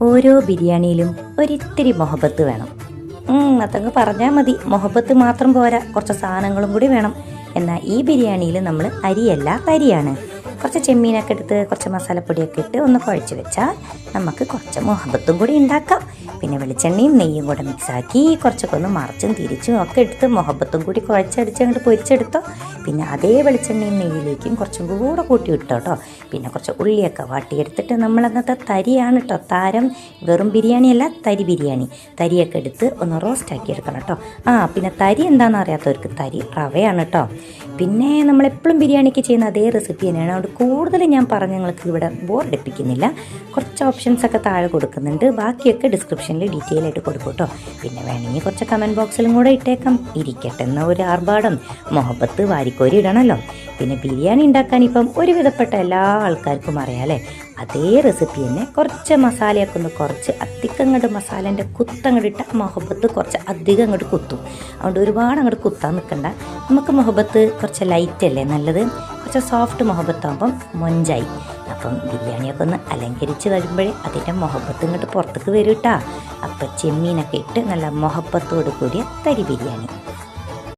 ഓരോ ബിരിയാണിയിലും ഒരിത്തിരി മൊഹബത്ത് വേണം. അതങ്ങ് പറഞ്ഞാൽ മതി. മൊഹബത്ത് മാത്രം പോരാ, കുറച്ച് സാധനങ്ങളും കൂടി വേണം. എന്നാൽ ഈ ബിരിയാണിയിൽ നമ്മൾ അരിയല്ല തരിയാണ്. കുറച്ച് ചെമ്മീനൊക്കെ എടുത്ത് കുറച്ച് മസാലപ്പൊടിയൊക്കെ ഇട്ട് ഒന്ന് കുഴച്ച് വെച്ചാൽ നമുക്ക് കുറച്ച് മൊഹബത്തും കൂടി ഉണ്ടാക്കാം. പിന്നെ വെളിച്ചെണ്ണയും നെയ്യും കൂടെ മിക്സാക്കി കുറച്ചൊക്കെ ഒന്ന് മറിച്ചും തിരിച്ചും ഒക്കെ എടുത്ത് മൊഹബത്തും കൂടി കുഴച്ചടിച്ച് അങ്ങോട്ട് പൊരിച്ചെടുത്തോ. പിന്നെ അതേ വെളിച്ചെണ്ണയും നെയ്യിലേക്കും കുറച്ചും കൂടെ കൂട്ടി ഇട്ടോ കേട്ടോ. പിന്നെ കുറച്ച് ഉള്ളിയൊക്കെ വാട്ടിയെടുത്തിട്ട് നമ്മളന്നത്തെ തരിയാണ് കേട്ടോ താരം. വെറും ബിരിയാണിയല്ല, തരി ബിരിയാണി. തരിയൊക്കെ എടുത്ത് ഒന്ന് റോസ്റ്റാക്കി എടുക്കണം കേട്ടോ. പിന്നെ തരി എന്താണെന്ന് അറിയാത്തവർക്ക് തരി റവയാണ് കേട്ടോ. പിന്നെ നമ്മളെപ്പോഴും ബിരിയാണിക്ക് ചെയ്യുന്ന അതേ റെസിപ്പി തന്നെയാണ്. അതുകൊണ്ട് കൂടുതൽ ഞാൻ പറഞ്ഞ് നിങ്ങൾക്ക് ഇവിടെ ബോറടിപ്പിക്കുന്നില്ല. കുറച്ച് ഓപ്ഷൻസൊക്കെ താഴെ കൊടുക്കുന്നുണ്ട്, ബാക്കിയൊക്കെ ഡിസ്ക്രിപ്ഷനിൽ ഡീറ്റെയിൽ ആയിട്ട് കൊടുക്കും കേട്ടോ. പിന്നെ വേണമെങ്കിൽ കുറച്ച് കമൻറ്റ് ബോക്സിലും കൂടെ ഇട്ടേക്കാം. ഇരിക്കട്ടെ എന്ന ഒരു ആർഭാടം, മൊഹബത്ത് വാരിക്കോരി ഇടണമല്ലോ. പിന്നെ ബിരിയാണി ഉണ്ടാക്കാൻ ഇപ്പം ഒരുവിധപ്പെട്ട എല്ലാ ആൾക്കാർക്കും അറിയാമല്ലേ. അതേ റെസിപ്പി തന്നെ കുറച്ച് മസാലയൊക്കെ ഒന്ന് കുറച്ച് അധികം അങ്ങോട്ട് മസാലേൻ്റെ കുത്തങ്ങോട്ടിട്ട മൊഹബത്ത് കുറച്ച് അധികം അങ്ങോട്ട് കുത്തും. അതുകൊണ്ട് ഒരുപാട് അങ്ങോട്ട് കുത്താൻ നിൽക്കണ്ട. നമുക്ക് മൊഹബത്ത് കുറച്ച് ലൈറ്റ് അല്ലേ നല്ലത്. കുറച്ച് സോഫ്റ്റ് മൊഹബത്താകുമ്പം മൊഞ്ചായി. അപ്പം ബിരിയാണിയൊക്കെ ഒന്ന് അലങ്കരിച്ച് വരുമ്പോഴേ അതിൻ്റെ മൊഹബത്ത് ഇങ്ങോട്ട് പുറത്തേക്ക് വരും കേട്ടോ. അപ്പം ചെമ്മീനൊക്കെ ഇട്ട് നല്ല മൊഹബത്തോട് കൂടിയ തരി ബിരിയാണി.